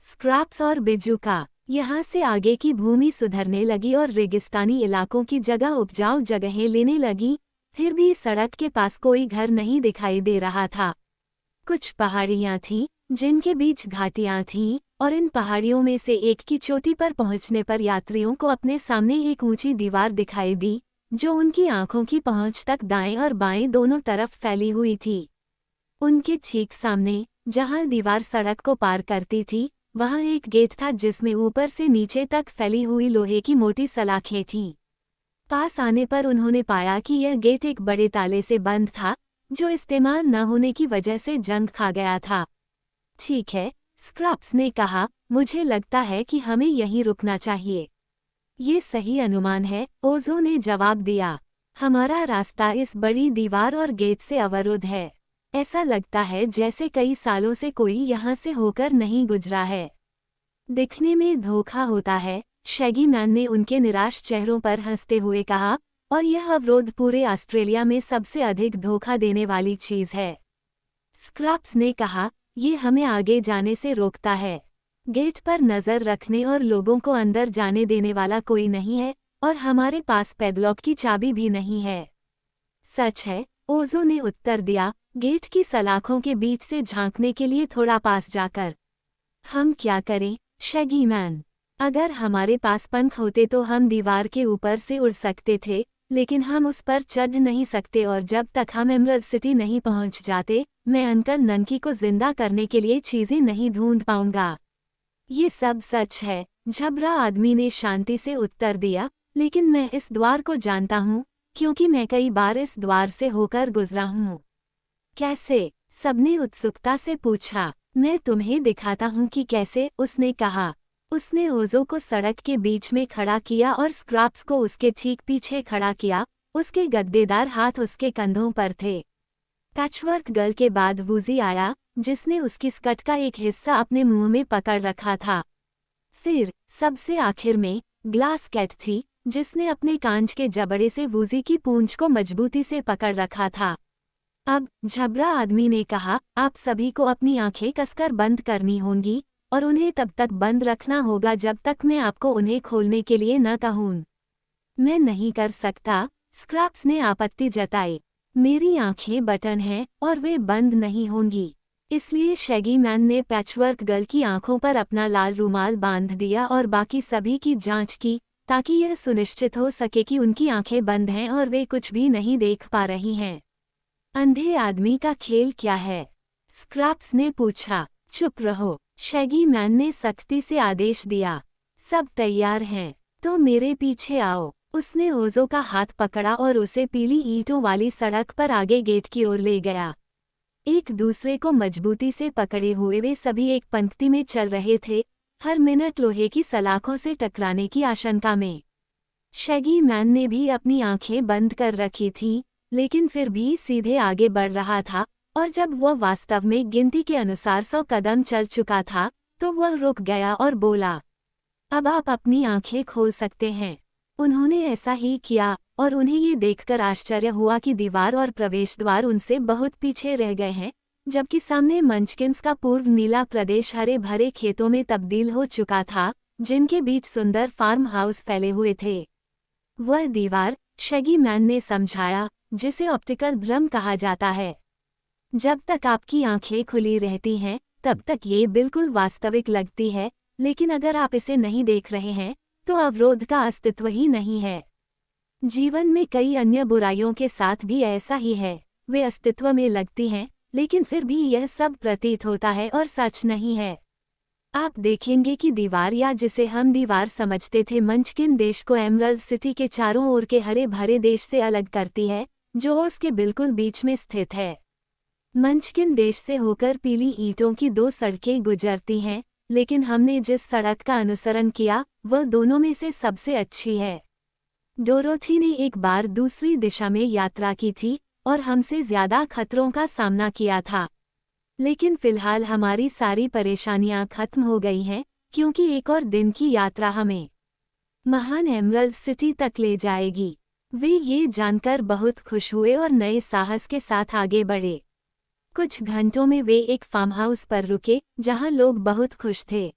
Scraps और बिजू का। यहाँ से आगे की भूमि सुधरने लगी और रेगिस्तानी इलाकों की जगह उपजाऊ जगहें लेने लगी। फिर भी सड़क के पास कोई घर नहीं दिखाई दे रहा था। कुछ पहाड़ियाँ थीं, जिनके बीच घाटियाँ थीं, और इन पहाड़ियों में से एक की चोटी पर पहुंचने पर यात्रियों को अपने सामने एक ऊंची दीवार दिखाई दी, जो उनकी आंखों की पहुंच तक दाएं और बाएं दोनों तरफ फैली हुई थी। उनके ठीक सामने, जहां दीवार सड़क को पार करती थी, वहां एक गेट था जिसमें ऊपर से नीचे तक फैली हुई लोहे की मोटी सलाखें थीं। पास आने पर उन्होंने पाया कि यह गेट एक बड़े ताले से बंद था, जो इस्तेमाल न होने की वजह से जंग खा गया था। ठीक है, स्क्रैप्स ने कहा, मुझे लगता है कि हमें यहीं रुकना चाहिए। ये सही अनुमान है, ओज़ो ने जवाब दिया। हमारा रास्ता इस बड़ी दीवार और गेट से अवरुद्ध है। ऐसा लगता है जैसे कई सालों से कोई यहाँ से होकर नहीं गुजरा है। दिखने में धोखा होता है, शैगी मैन ने उनके निराश चेहरों पर हंसते हुए कहा, और यह अवरोध पूरे ऑस्ट्रेलिया में सबसे अधिक धोखा देने वाली चीज है। स्क्रैप्स ने कहा, ये हमें आगे जाने से रोकता है। गेट पर नजर रखने और लोगों को अंदर जाने देने वाला कोई नहीं है, और हमारे पास पैडलॉक की चाबी भी नहीं है। सच है, ओज़ो ने उत्तर दिया, गेट की सलाखों के बीच से झांकने के लिए थोड़ा पास जाकर। हम क्या करें, शैगी मैन? अगर हमारे पास पंख होते तो हम दीवार के ऊपर से उड़ सकते थे, लेकिन हम उस पर चढ़ नहीं सकते और जब तक हम एमरल्ड सिटी नहीं पहुंच जाते, मैं अंकल ननकी को जिंदा करने के लिए चीजें नहीं ढूंढ पाऊंगा। ये सब सच है, झबरा आदमी ने शांति से उत्तर दिया, लेकिन मैं इस द्वार को जानता हूँ, क्योंकि मैं कई बार इस द्वार से होकर गुजरा हूँ। कैसे? सबने उत्सुकता से पूछा। मैं तुम्हें दिखाता हूँ कि कैसे, उसने कहा। उसने ओज़ो को सड़क के बीच में खड़ा किया और स्क्रैप्स को उसके ठीक पीछे खड़ा किया, उसके गद्देदार हाथ उसके कंधों पर थे। पैचवर्क गर्ल के बाद वूजी आया, जिसने उसकी स्कर्ट का एक हिस्सा अपने मुंह में पकड़ रखा था। फिर, सबसे आखिर में, ग्लास कैट थी, जिसने अपने कांच के जबड़े से वूजी की पूंछ को मजबूती से पकड़ रखा था। अब, झबरा आदमी ने कहा, आप सभी को अपनी आंखें कसकर बंद करनी होंगी, और उन्हें तब तक बंद रखना होगा जब तक मैं आपको उन्हें खोलने के लिए न कहूं। मैं नहीं कर सकता, स्क्रैप्स ने आपत्ति जताई। मेरी आंखें बटन हैं, और वे बंद नहीं होंगी। इसलिए शैगी मैन ने पैचवर्क गर्ल की आंखों पर अपना लाल रुमाल बांध दिया और बाकी सभी की जांच की, ताकि यह सुनिश्चित हो सके कि उनकी आंखें बंद हैं और वे कुछ भी नहीं देख पा रही हैं। अंधे आदमी का खेल क्या है? स्क्रैप्स ने पूछा। चुप रहो, शैगी मैन ने सख्ती से आदेश दिया। सब तैयार हैं, तो मेरे पीछे आओ। उसने ओज़ो का हाथ पकड़ा और उसे पीली ईंटों वाली सड़क पर आगे गेट की ओर ले गया। एक दूसरे को मजबूती से पकड़े हुए वे सभी एक पंक्ति में चल रहे थे, हर मिनट लोहे की सलाखों से टकराने की आशंका में। शैगी मैन ने भी अपनी आंखें बंद कर रखी थीं, लेकिन फिर भी सीधे आगे बढ़ रहा था, और जब वह वास्तव में गिनती के अनुसार 100 कदम चल चुका था, तो वह रुक गया और बोला, अब आप अपनी आंखें खोल सकते हैं। उन्होंने ऐसा ही किया, और उन्हें ये देखकर आश्चर्य हुआ कि दीवार और प्रवेश द्वार उनसे बहुत पीछे रह गए हैं, जबकि सामने मंचकिंस का पूर्व नीला प्रदेश हरे भरे खेतों में तब्दील हो चुका था, जिनके बीच सुंदर फार्म हाउस फैले हुए थे। वह दीवार, शैगी मैन ने समझाया, जिसे ऑप्टिकल भ्रम कहा जाता है। जब तक आपकी आंखें खुली रहती हैं, तब तक ये बिल्कुल वास्तविक लगती है, लेकिन अगर आप इसे नहीं देख रहे हैं, तो अवरोध का अस्तित्व ही नहीं है। जीवन में कई अन्य बुराइयों के साथ भी ऐसा ही है, वे अस्तित्व में लगती हैं, लेकिन फिर भी यह सब प्रतीत होता है और सच नहीं है। आप देखेंगे कि दीवार, या जिसे हम दीवार समझते थे, मंचकिन देश को एमरल्ड सिटी के चारों ओर के हरे भरे देश से अलग करती है, जो उसके बिल्कुल बीच में स्थित है। मंचकिन देश से होकर पीली ईंटों की 2 सड़कें गुजरती हैं, लेकिन हमने जिस सड़क का अनुसरण किया, वह दोनों में से सबसे अच्छी है। डोरोथी ने एक बार दूसरी दिशा में यात्रा की थी, और हमसे ज्यादा खतरों का सामना किया था। लेकिन फिलहाल हमारी सारी परेशानियां खत्म हो गई हैं, क्योंकि एक और दिन की यात्रा हमें महान एमरल्ड सिटी तक ले जाएगी। वे ये जानकर बहुत खुश हुए और नए साहस के साथ आगे बढ़े। कुछ घंटों में वे एक फार्म हाउस पर रुके, जहां लोग बहुत खुश थे।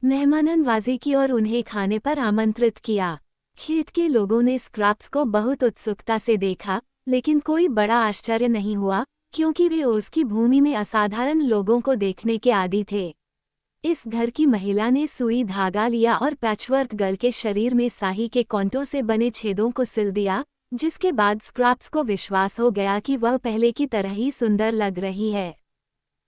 मेहमाननवाजी की और उन्हें खाने पर आमंत्रित किया। खेत के लोगों ने स्क्रैप्स को बहुत उत्सुकता से देखा, लेकिन कोई बड़ा आश्चर्य नहीं हुआ, क्योंकि वे उसकी भूमि में असाधारण लोगों को देखने के आदी थे। इस घर की महिला ने सुई धागा लिया और पैचवर्क गर्ल के शरीर में साही के कांटों से बने छेदों को सिल दिया, जिसके बाद स्क्रैप्स को विश्वास हो गया कि वह पहले की तरह ही सुंदर लग रही है।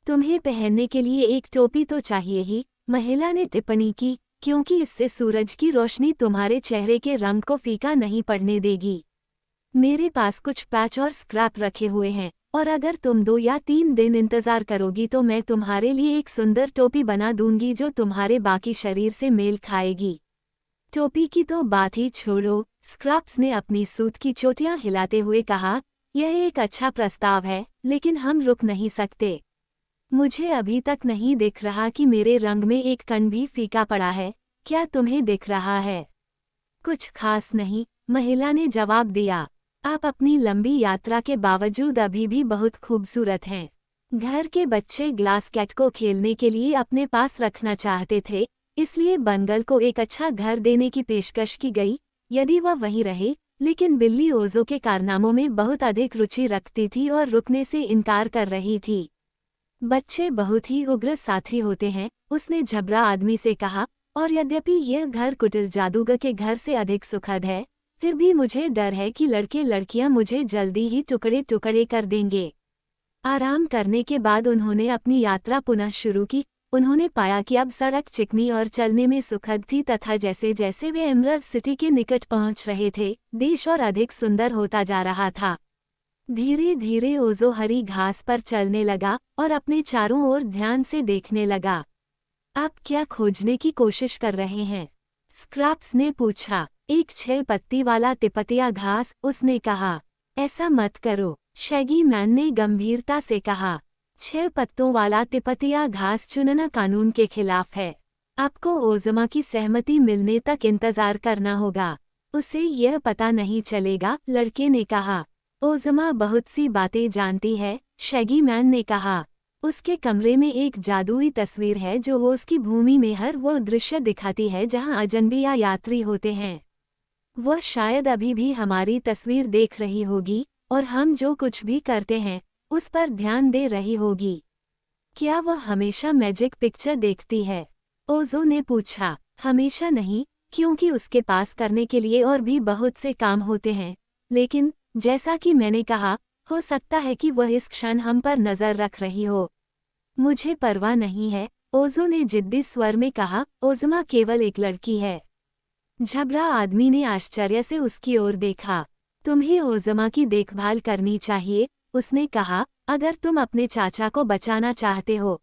तुम्हें पहनने के लिए एक टोपी तो चाहिए ही, महिला ने टिप्पणी की, क्योंकि इससे सूरज की रोशनी तुम्हारे चेहरे के रंग को फीका नहीं पड़ने देगी। मेरे पास कुछ पैच और स्क्रैप रखे हुए हैं, और अगर तुम 2 या 3 दिन इंतजार करोगी तो मैं तुम्हारे लिए एक सुंदर टोपी बना दूंगी जो तुम्हारे बाकी शरीर से मेल खाएगी। टोपी की तो बात ही छोड़ो, स्क्रैप्स ने अपनी सूत की चोटियां हिलाते हुए कहा, यह एक अच्छा प्रस्ताव है, लेकिन हम रुक नहीं सकते। मुझे अभी तक नहीं दिख रहा कि मेरे रंग में एक कण भी फीका पड़ा है, क्या तुम्हें दिख रहा है? कुछ खास नहीं, महिला ने जवाब दिया। आप अपनी लंबी यात्रा के बावजूद अभी भी बहुत खूबसूरत हैं। घर के बच्चे ग्लास कैट को खेलने के लिए अपने पास रखना चाहते थे, इसलिए बंगल को एक अच्छा घर देने की पेशकश की गई, यदि वह वहीं रहे, लेकिन बिल्ली ओजो के कारनामों में बहुत अधिक रुचि रखती थी और रुकने से इनकार कर रही थी। बच्चे बहुत ही उग्र साथी होते हैं, उसने झबरा आदमी से कहा, और यद्यपि यह घर कुटिल जादूगर के घर से अधिक सुखद है, फिर भी मुझे डर है कि लड़के लड़कियां मुझे जल्दी ही टुकड़े टुकड़े कर देंगे। आराम करने के बाद उन्होंने अपनी यात्रा पुनः शुरू की। उन्होंने पाया कि अब सड़क चिकनी और चलने में सुखद थी तथा जैसे जैसे वे एमरल्ड सिटी के निकट पहुंच रहे थे, देश और अधिक सुंदर होता जा रहा था। धीरे धीरे ओजो हरी घास पर चलने लगा और अपने चारों ओर ध्यान से देखने लगा। आप क्या खोजने की कोशिश कर रहे हैं? स्क्रैप्स ने पूछा। एक 6 पत्ती वाला तिपतिया घास, उसने कहा। ऐसा मत करो, शैगी मैन ने गंभीरता से कहा। 6 पत्तों वाला तिपतिया घास चुनना कानून के खिलाफ है। आपको ओज़मा की सहमति मिलने तक इंतजार करना होगा। उसे यह पता नहीं चलेगा, लड़के ने कहा। ओज़मा बहुत सी बातें जानती है, शैगी मैन ने कहा। उसके कमरे में एक जादुई तस्वीर है जो वो उसकी भूमि में हर वो दृश्य दिखाती है जहां अजनबी या यात्री होते हैं। वह शायद अभी भी हमारी तस्वीर देख रही होगी, और हम जो कुछ भी करते हैं, उस पर ध्यान दे रही होगी। क्या वह हमेशा मैजिक पिक्चर देखती है? ओज़ो ने पूछा। हमेशा नहीं, क्योंकि उसके पास करने के लिए और भी बहुत से काम होते हैं, लेकिन जैसा कि मैंने कहा, हो सकता है कि वह इस क्षण हम पर नज़र रख रही हो। मुझे परवाह नहीं है, ओज़ो ने जिद्दी स्वर में कहा। ओज़मा केवल एक लड़की है। झबरा आदमी ने आश्चर्य से उसकी ओर देखा। तुम्हें ओज़मा की देखभाल करनी चाहिए, उसने कहा, अगर तुम अपने चाचा को बचाना चाहते हो।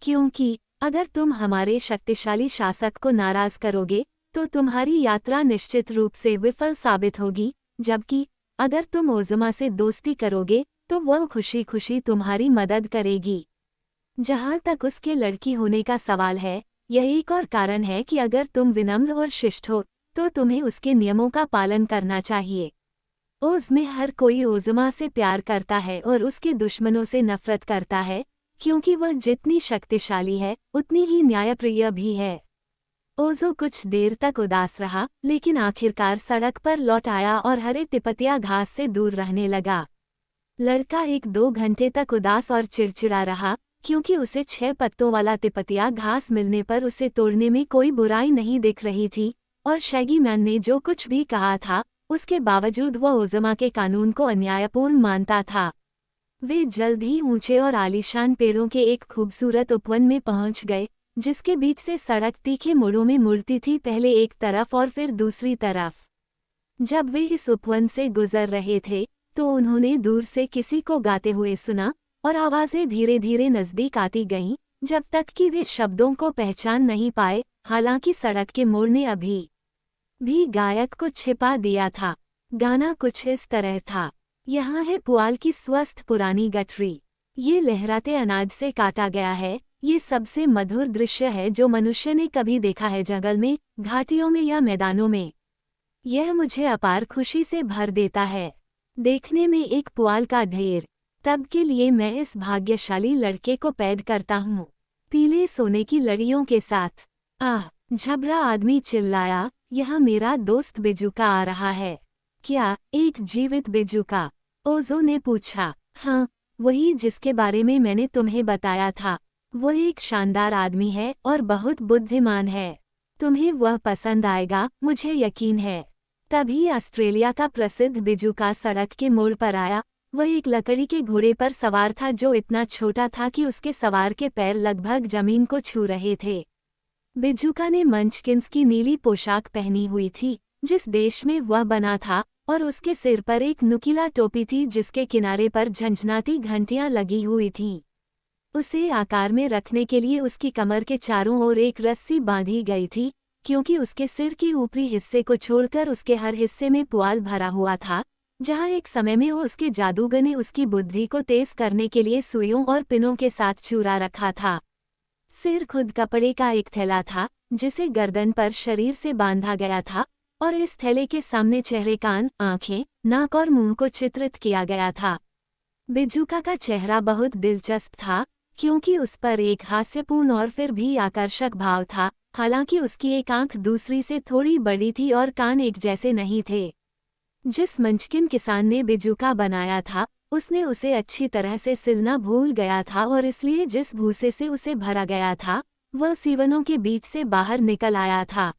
क्योंकि अगर तुम हमारे शक्तिशाली शासक को नाराज करोगे, तो तुम्हारी यात्रा निश्चित रूप से विफल साबित होगी, जबकि अगर तुम ओज़मा से दोस्ती करोगे, तो वह खुशी खुशी तुम्हारी मदद करेगी। जहाँ तक उसके लड़की होने का सवाल है, यह एक और कारण है कि अगर तुम विनम्र और शिष्ट हो, तो तुम्हें उसके नियमों का पालन करना चाहिए। ओज़ में हर कोई ओज़मा से प्यार करता है और उसके दुश्मनों से नफरत करता है, क्योंकि वह जितनी शक्तिशाली है, उतनी ही न्यायप्रिय भी है। ओज़ो कुछ देर तक उदास रहा, लेकिन आखिरकार सड़क पर लौट आया और हरे तिपतिया घास से दूर रहने लगा। लड़का 1-2 घंटे तक उदास और चिड़चिड़ा रहा, क्योंकि उसे 6 पत्तों वाला तिपतिया घास मिलने पर उसे तोड़ने में कोई बुराई नहीं दिख रही थी, और शैगी मैन ने जो कुछ भी कहा था, उसके बावजूद वह ओज़मा के कानून को अन्यायपूर्ण मानता था। वे जल्द ही ऊंचे और आलीशान पेड़ों के एक खूबसूरत उपवन में पहुंच गए, जिसके बीच से सड़क तीखे मोड़ों में मुड़ती थी, पहले एक तरफ और फिर दूसरी तरफ। जब वे इस उपवन से गुजर रहे थे, तो उन्होंने दूर से किसी को गाते हुए सुना, और आवाज़ें धीरे धीरे नज़दीक आती गईं, जब तक कि वे शब्दों को पहचान नहीं पाए। हालांकि सड़क के मोड़ ने अभी भी गायक को छिपा दिया था। गाना कुछ इस तरह था। यहाँ है पुआल की स्वस्थ पुरानी गठरी, ये लहराते अनाज से काटा गया है। ये सबसे मधुर दृश्य है जो मनुष्य ने कभी देखा है, जंगल में, घाटियों में या मैदानों में। यह मुझे अपार खुशी से भर देता है। देखने में एक पुआल का ढेर, तब के लिए मैं इस भाग्यशाली लड़के को पैद करता हूँ, पीले सोने की लड़ियों के साथ। आह! झबरा आदमी चिल्लाया, यह मेरा दोस्त बेजुका आ रहा है। क्या, एक जीवित बेजुका? ओज़ो ने पूछा। हाँ, वही जिसके बारे में मैंने तुम्हें बताया था। वो एक शानदार आदमी है और बहुत बुद्धिमान है। तुम्हें वह पसंद आएगा, मुझे यकीन है। तभी ऑस्ट्रेलिया का प्रसिद्ध बेजुका सड़क के मोड़ पर आया। वह एक लकड़ी के घोड़े पर सवार था जो इतना छोटा था कि उसके सवार के पैर लगभग जमीन को छू रहे थे। बेजुका ने मंचकिंस की नीली पोशाक पहनी हुई थी, जिस देश में वह बना था, और उसके सिर पर एक नुकीला टोपी थी जिसके किनारे पर झंझनाती घंटियां लगी हुई थीं। उसे आकार में रखने के लिए उसकी कमर के चारों ओर एक रस्सी बांधी गई थी, क्योंकि उसके सिर के ऊपरी हिस्से को छोड़कर उसके हर हिस्से में पुआल भरा हुआ था, जहां एक समय में वो उसके जादूगर ने उसकी बुद्धि को तेज करने के लिए सुइयों और पिनों के साथ चूरा रखा था। सिर खुद कपड़े का एक थैला था, जिसे गर्दन पर शरीर से बांधा गया था, और इस थैले के सामने चेहरे, कान, आंखें, नाक और मुंह को चित्रित किया गया था। बेजुका का चेहरा बहुत दिलचस्प था, क्योंकि उस पर एक हास्यपूर्ण और फिर भी आकर्षक भाव था, हालांकि उसकी एक आंख दूसरी से थोड़ी बड़ी थी और कान एक जैसे नहीं थे। जिस मंचकिन किसान ने बेजुका बनाया था, उसने उसे अच्छी तरह से सिलना भूल गया था और इसलिए जिस भूसे से उसे भरा गया था, वह सीवनों के बीच से बाहर निकल आया था।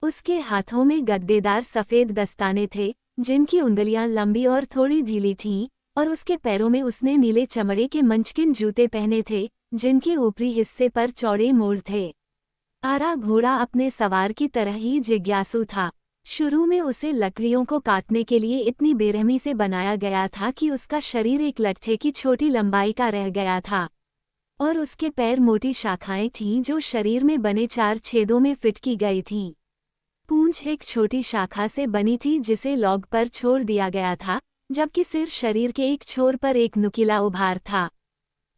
उसके हाथों में गद्देदार सफ़ेद दस्ताने थे, जिनकी उंगलियां लंबी और थोड़ी ढीली थीं, और उसके पैरों में उसने नीले चमड़े के मंचकिन जूते पहने थे, जिनके ऊपरी हिस्से पर चौड़े मोड़ थे। आरा घोड़ा अपने सवार की तरह ही जिज्ञासु था। शुरू में उसे लकड़ियों को काटने के लिए इतनी बेरहमी से बनाया गया था कि उसका शरीर एक लट्ठे की छोटी लंबाई का रह गया था, और उसके पैर मोटी शाखाएं थीं जो शरीर में बने 4 छेदों में फिट की गई थीं। पूंछ एक छोटी शाखा से बनी थी जिसे लॉग पर छोड़ दिया गया था, जबकि सिर शरीर के एक छोर पर एक नुकीला उभार था।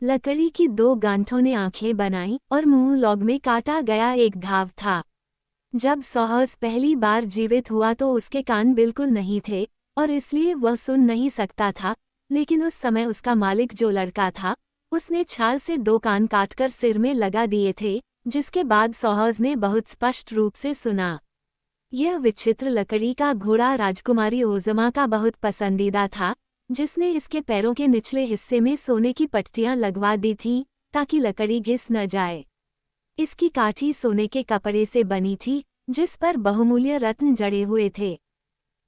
लकड़ी की 2 गांठों ने आंखें बनाईं और मुंह लॉग में काटा गया एक घाव था। जब सॉहर्स पहली बार जीवित हुआ तो उसके कान बिल्कुल नहीं थे, और इसलिए वह सुन नहीं सकता था, लेकिन उस समय उसका मालिक जो लड़का था, उसने छाल से 2 कान काटकर सिर में लगा दिए थे, जिसके बाद सॉहर्स ने बहुत स्पष्ट रूप से सुना। यह विचित्र लकड़ी का घोड़ा राजकुमारी ओज़मा का बहुत पसंदीदा था, जिसने इसके पैरों के निचले हिस्से में सोने की पट्टियां लगवा दी थीं, ताकि लकड़ी घिस न जाए। इसकी काठी सोने के कपड़े से बनी थी, जिस पर बहुमूल्य रत्न जड़े हुए थे।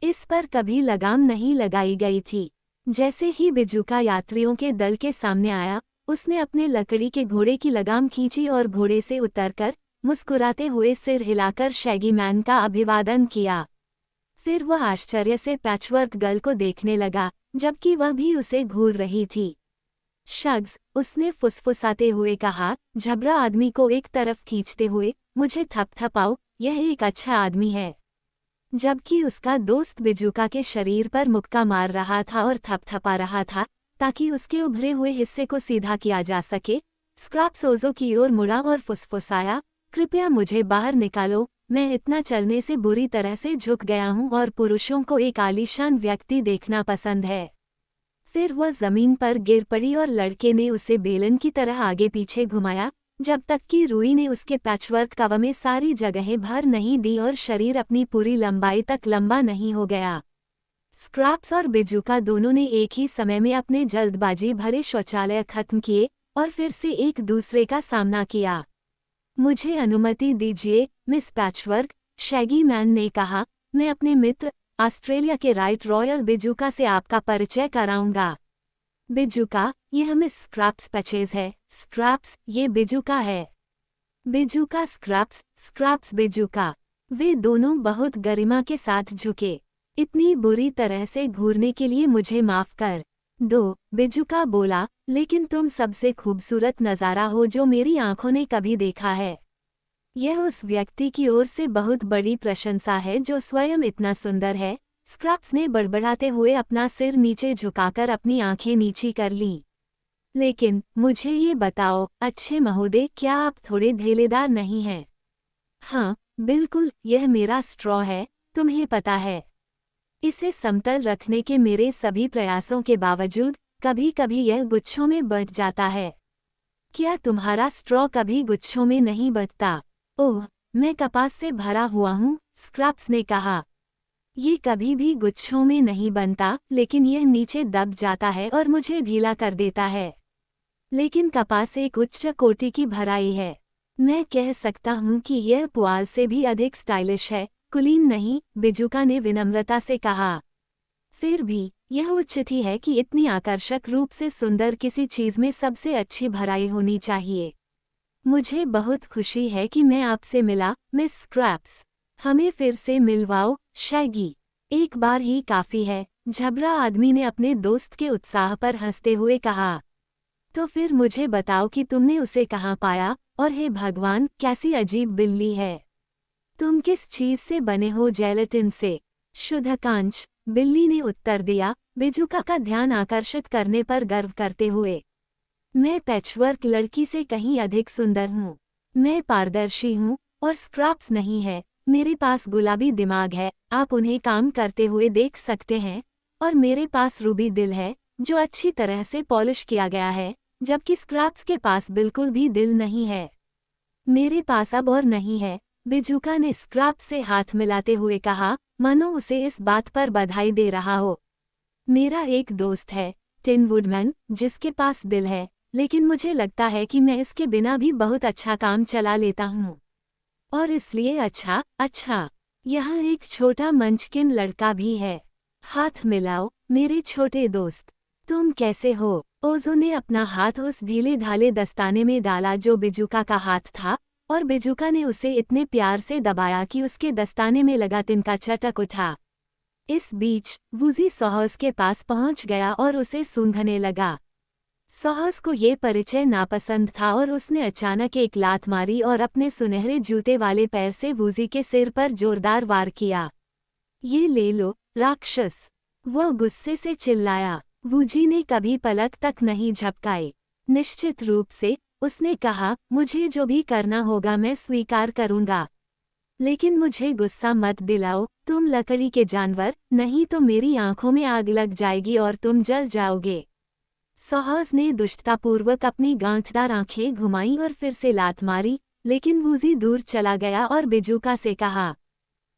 इस पर कभी लगाम नहीं लगाई गई थी। जैसे ही बेजुका यात्रियों के दल के सामने आया, उसने अपने लकड़ी के घोड़े की लगाम खींची और घोड़े से उतरकर, मुस्कुराते हुए सिर हिलाकर शैगी मैन का अभिवादन किया। फिर वह आश्चर्य से पैचवर्क गर्ल को देखने लगा, जबकि वह भी उसे घूर रही थी। शग्स, उसने फुसफुसाते हुए कहा, झबरा आदमी को एक तरफ खींचते हुए, मुझे थपथपाओ, यह एक अच्छा आदमी है। जबकि उसका दोस्त बेजुका के शरीर पर मुक्का मार रहा था और थपथपा रहा था, ताकि उसके उभरे हुए हिस्से को सीधा किया जा सके, स्क्रैप्स ओज़ो की ओर मुड़ा और फुसफुसाया, कृपया मुझे बाहर निकालो, मैं इतना चलने से बुरी तरह से झुक गया हूँ और पुरुषों को एक आलीशान व्यक्ति देखना पसंद है। फिर वह जमीन पर गिर पड़ी और लड़के ने उसे बेलन की तरह आगे पीछे घुमाया, जब तक कि रुई ने उसके पैचवर्क कवर में सारी जगहें भर नहीं दी और शरीर अपनी पूरी लंबाई तक लंबा नहीं हो गया। स्क्रैप्स और बेजुका दोनों ने एक ही समय में अपने जल्दबाजी भरे शौचालय खत्म किए और फिर से एक दूसरे का सामना किया। मुझे अनुमति दीजिए, मिस पैचवर्क, शैगी मैन ने कहा, मैं अपने मित्र ऑस्ट्रेलिया के राइट रॉयल बेजुका से आपका परिचय कराऊंगा। बेजुका, यह मिस स्क्रैप्स पैचेज है। स्क्रैप्स, ये बेजुका है। Bazooka scraps, scraps Bazooka. वे दोनों बहुत गरिमा के साथ झुके। इतनी बुरी तरह से घूरने के लिए मुझे माफ कर दो, बेजुका बोला, लेकिन तुम सबसे खूबसूरत नज़ारा हो जो मेरी आंखों ने कभी देखा है। यह उस व्यक्ति की ओर से बहुत बड़ी प्रशंसा है जो स्वयं इतना सुंदर है। स्क्रैप्स ने बड़बड़ाते हुए अपना सिर नीचे झुकाकर अपनी आंखें नीची कर लीं। लेकिन मुझे ये बताओ, अच्छे महोदय, क्या आप थोड़े ढेलेदार नहीं हैं? हाँ, बिल्कुल, यह मेरा स्ट्रॉ है, तुम्हें पता है। इसे समतल रखने के मेरे सभी प्रयासों के बावजूद कभी कभी यह गुच्छों में बंट जाता है। क्या तुम्हारा स्ट्रॉ कभी गुच्छों में नहीं बंटता? ओह, मैं कपास से भरा हुआ हूँ, स्क्रैप्स ने कहा। ये कभी भी गुच्छों में नहीं बनता, लेकिन यह नीचे दब जाता है और मुझे ढीला कर देता है। लेकिन कपास एक उच्च कोटि की भराई है। मैं कह सकता हूँ कि यह पुआल से भी अधिक स्टाइलिश है, कुलीन नहीं, बिजुका ने विनम्रता से कहा। फिर भी यह उचित ही है कि इतनी आकर्षक रूप से सुंदर किसी चीज में सबसे अच्छी भराई होनी चाहिए। मुझे बहुत खुशी है कि मैं आपसे मिला, मिस स्क्रैप्स। हमें फिर से मिलवाओ, शैगी। एक बार ही काफी है, झबरा आदमी ने अपने दोस्त के उत्साह पर हंसते हुए कहा। तो फिर मुझे बताओ कि तुमने उसे कहाँ पाया, और हे भगवान, कैसी अजीब बिल्ली है। तुम किस चीज से बने हो? जेलेटिन से। शुद्धकांच, बिल्ली ने उत्तर दिया, बिजुका का ध्यान आकर्षित करने पर गर्व करते हुए। मैं पैचवर्क लड़की से कहीं अधिक सुंदर हूँ। मैं पारदर्शी हूँ, और स्क्रैप्स नहीं है। मेरे पास गुलाबी दिमाग है, आप उन्हें काम करते हुए देख सकते हैं। और मेरे पास रूबी दिल है, जो अच्छी तरह से पॉलिश किया गया है, जबकि स्क्रैप्स के पास बिल्कुल भी दिल नहीं है। मेरे पास अब और नहीं है, बिजुका ने स्क्रैप्स से हाथ मिलाते हुए कहा, मानो उसे इस बात पर बधाई दे रहा हो। मेरा एक दोस्त है, टिन वुडमैन, जिसके पास दिल है, लेकिन मुझे लगता है कि मैं इसके बिना भी बहुत अच्छा काम चला लेता हूँ। और इसलिए अच्छा, यहाँ एक छोटा मंचकिन लड़का भी है। हाथ मिलाओ, मेरे छोटे दोस्त। तुम कैसे हो? ओजो ने अपना हाथ उस ढीले ढाले दस्ताने में डाला जो बिजुका का हाथ था, और बिजुका ने उसे इतने प्यार से दबाया कि उसके दस्ताने में लगा तिनका चटक उठा। इस बीच वूजी सोहस के पास पहुंच गया और उसे सूंघने लगा। सोहस को ये परिचय नापसंद था और उसने अचानक एक लात मारी और अपने सुनहरे जूते वाले पैर से वूजी के सिर पर जोरदार वार किया। ये ले लो, राक्षस! वो गुस्से से चिल्लाया। वूजी ने कभी पलक तक नहीं झपकाई। निश्चित रूप से, उसने कहा, मुझे जो भी करना होगा मैं स्वीकार करूंगा। लेकिन मुझे गुस्सा मत दिलाओ, तुम लकड़ी के जानवर, नहीं तो मेरी आंखों में आग लग जाएगी और तुम जल जाओगे। सोहस ने दुष्टतापूर्वक अपनी गांठदार आंखें घुमाईं और फिर से लात मारी, लेकिन वूजी दूर चला गया और बिजुका से कहा,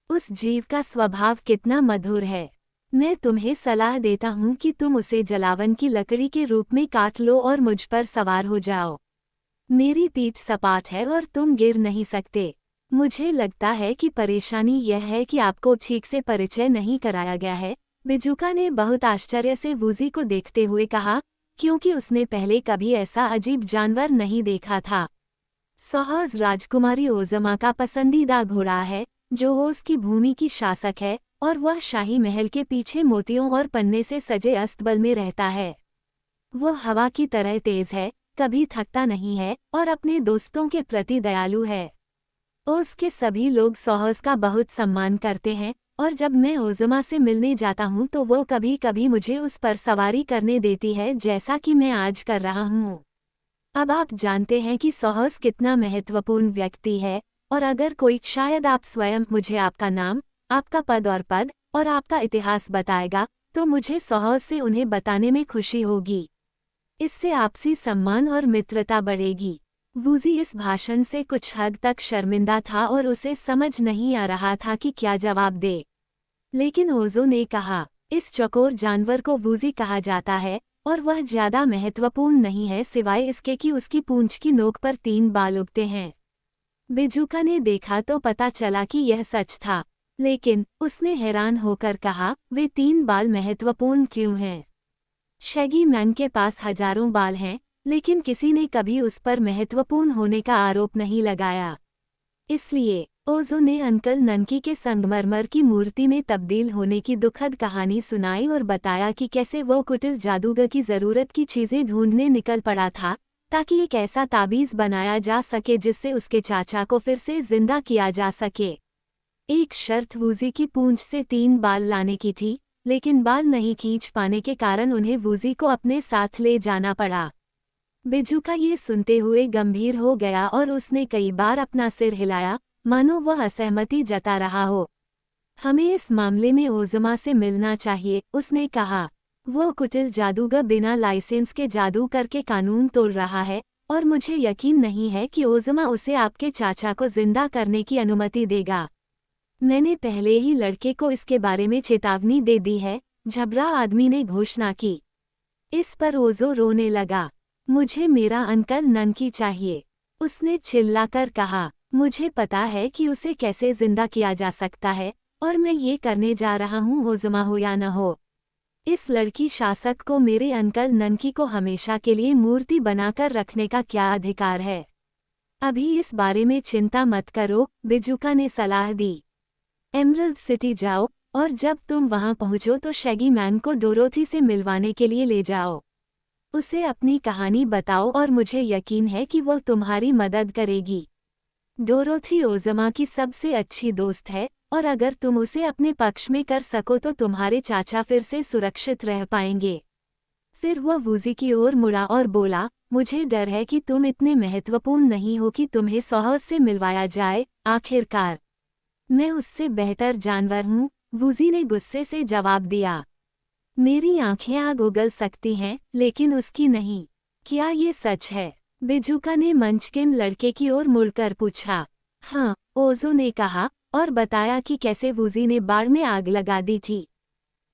उस जीव का स्वभाव कितना मधुर है। मैं तुम्हें सलाह देता हूँ कि तुम उसे जलावन की लकड़ी के रूप में काट लो और मुझ पर सवार हो जाओ। मेरी पीठ सपाट है और तुम गिर नहीं सकते। मुझे लगता है कि परेशानी यह है कि आपको ठीक से परिचय नहीं कराया गया है, बिजुका ने बहुत आश्चर्य से वूजी को देखते हुए कहा, क्योंकि उसने पहले कभी ऐसा अजीब जानवर नहीं देखा था। सोहस राजकुमारी ओज़मा का पसंदीदा घोड़ा है, जो ओज़ की भूमि की शासक है, और वह शाही महल के पीछे मोतियों और पन्ने से सजे अस्तबल में रहता है। वह हवा की तरह तेज है, कभी थकता नहीं है, और अपने दोस्तों के प्रति दयालु है। ओज़ के सभी लोग सोहस का बहुत सम्मान करते हैं, और जब मैं ओज़मा से मिलने जाता हूँ तो वो कभी कभी मुझे उस पर सवारी करने देती है, जैसा कि मैं आज कर रहा हूँ। अब आप जानते हैं कि सोहस कितना महत्वपूर्ण व्यक्ति है, और अगर कोई, शायद आप स्वयं, मुझे आपका नाम, आपका पद और आपका इतिहास बताएगा, तो मुझे सोहस से उन्हें बताने में खुशी होगी। इससे आपसी सम्मान और मित्रता बढ़ेगी। वूजी इस भाषण से कुछ हद तक शर्मिंदा था और उसे समझ नहीं आ रहा था कि क्या जवाब दे। लेकिन ओज़ो ने कहा, इस चौकोर जानवर को वूजी कहा जाता है, और वह ज्यादा महत्वपूर्ण नहीं है सिवाय इसके कि उसकी पूंछ की नोक पर 3 बाल उगते हैं। बिजुका ने देखा तो पता चला कि यह सच था, लेकिन उसने हैरान होकर कहा, वे 3 बाल महत्वपूर्ण क्यों हैं? शैगी मैन के पास हजारों बाल हैं, लेकिन किसी ने कभी उस पर महत्वपूर्ण होने का आरोप नहीं लगाया। इसलिए ओज़ो ने अंकल ननकी के संगमरमर की मूर्ति में तब्दील होने की दुखद कहानी सुनाई और बताया कि कैसे वो कुटिल जादूगर की ज़रूरत की चीज़ें ढूंढने निकल पड़ा था, ताकि एक ऐसा ताबीज़ बनाया जा सके जिससे उसके चाचा को फिर से जिंदा किया जा सके। एक शर्त वूजी की पूंछ से 3 बाल लाने की थी, लेकिन बाल नहीं खींच पाने के कारण उन्हें वूजी को अपने साथ ले जाना पड़ा। बिजुका ये सुनते हुए गंभीर हो गया और उसने कई बार अपना सिर हिलाया, मानो वह असहमति जता रहा हो। हमें इस मामले में ओज़मा से मिलना चाहिए, उसने कहा। वो कुटिल जादूगर बिना लाइसेंस के जादू करके कानून तोड़ रहा है, और मुझे यकीन नहीं है कि ओज़मा उसे आपके चाचा को जिंदा करने की अनुमति देगा। मैंने पहले ही लड़के को इसके बारे में चेतावनी दे दी है, झबरा आदमी ने घोषणा की। इस पर ओज़ो रोने लगा। मुझे मेरा अंकल ननकी चाहिए, उसने चिल्लाकर कहा। मुझे पता है कि उसे कैसे जिंदा किया जा सकता है, और मैं ये करने जा रहा हूँ, ओज़मा हो या न हो। इस लड़की शासक को मेरे अंकल ननकी को हमेशा के लिए मूर्ति बनाकर रखने का क्या अधिकार है? अभी इस बारे में चिंता मत करो, बिजुका ने सलाह दी। एमरल्ड सिटी जाओ, और जब तुम वहां पहुंचो तो शैगी मैन को डोरोथी से मिलवाने के लिए ले जाओ। उसे अपनी कहानी बताओ और मुझे यकीन है कि वो तुम्हारी मदद करेगी। डोरोथी ओज़मा की सबसे अच्छी दोस्त है, और अगर तुम उसे अपने पक्ष में कर सको तो तुम्हारे चाचा फिर से सुरक्षित रह पाएंगे। फिर वह वूजी की ओर मुड़ा और बोला, मुझे डर है कि तुम इतने महत्वपूर्ण नहीं हो कि तुम्हें सौहौस से मिलवाया जाए। आखिरकार मैं उससे बेहतर जानवर हूँ, वूजी ने गुस्से से जवाब दिया। मेरी आंखें आग उगल सकती हैं, लेकिन उसकी नहीं। क्या ये सच है? बिजुका ने मंचकिन लड़के की ओर मुड़कर पूछा। हाँ, ओज़ो ने कहा, और बताया कि कैसे वूजी ने बाड़ में आग लगा दी थी।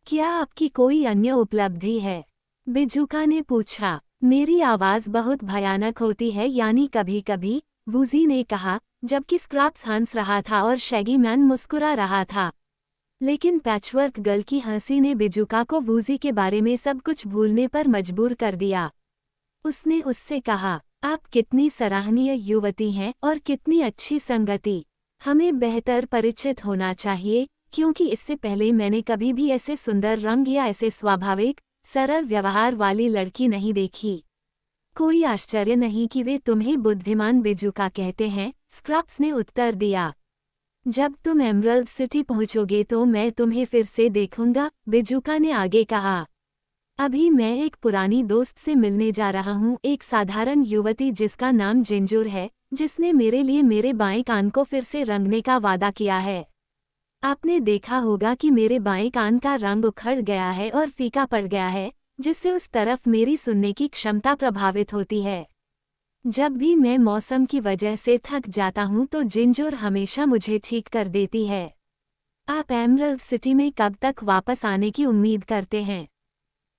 क्या आपकी कोई अन्य उपलब्धि है? बिजुका ने पूछा। मेरी आवाज़ बहुत भयानक होती है, यानी कभी कभी, वूजी ने कहा, जबकि स्क्रैप्स हंस रहा था और शैगी मैन मुस्कुरा रहा था। लेकिन पैचवर्क गर्ल की हंसी ने बिजुका को वूजी के बारे में सब कुछ भूलने पर मजबूर कर दिया। उसने उससे कहा, आप कितनी सराहनीय युवती हैं और कितनी अच्छी संगति। हमें बेहतर परिचित होना चाहिए, क्योंकि इससे पहले मैंने कभी भी ऐसे सुंदर रंग या ऐसे स्वाभाविक, सरल व्यवहार वाली लड़की नहीं देखी। कोई आश्चर्य नहीं कि वे तुम्हें बुद्धिमान बिजुका कहते हैं, स्क्रैप्स ने उत्तर दिया। जब तुम एमरल्ड सिटी पहुंचोगे तो मैं तुम्हें फिर से देखूंगा, बिजुका ने आगे कहा। अभी मैं एक पुरानी दोस्त से मिलने जा रहा हूँ, एक साधारण युवती जिसका नाम जिंजुर है, जिसने मेरे लिए मेरे बाएं कान को फिर से रंगने का वादा किया है। आपने देखा होगा कि मेरे बाएं कान का रंग उखड़ गया है और फीका पड़ गया है, जिससे उस तरफ मेरी सुनने की क्षमता प्रभावित होती है। जब भी मैं मौसम की वजह से थक जाता हूँ तो जिंजुर हमेशा मुझे ठीक कर देती है। आप एमरल्ड सिटी में कब तक वापस आने की उम्मीद करते हैं?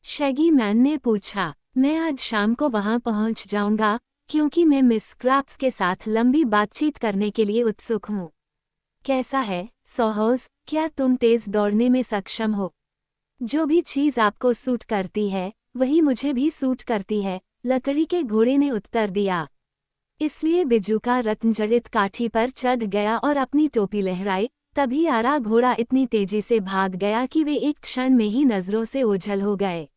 शैगी मैन ने पूछा। मैं आज शाम को वहां पहुंच जाऊंगा, क्योंकि मैं मिस स्क्रैप्स के साथ लंबी बातचीत करने के लिए उत्सुक हूँ। कैसा है, सौहौस, क्या तुम तेज दौड़ने में सक्षम हो? जो भी चीज़ आपको सूट करती है, वही मुझे भी सूट करती है, लकड़ी के घोड़े ने उत्तर दिया। इसलिए बिजुका रत्नजड़ित काठी पर चढ़ गया और अपनी टोपी लहराई। तभी आरा घोड़ा इतनी तेजी से भाग गया कि वे एक क्षण में ही नजरों से ओझल हो गए।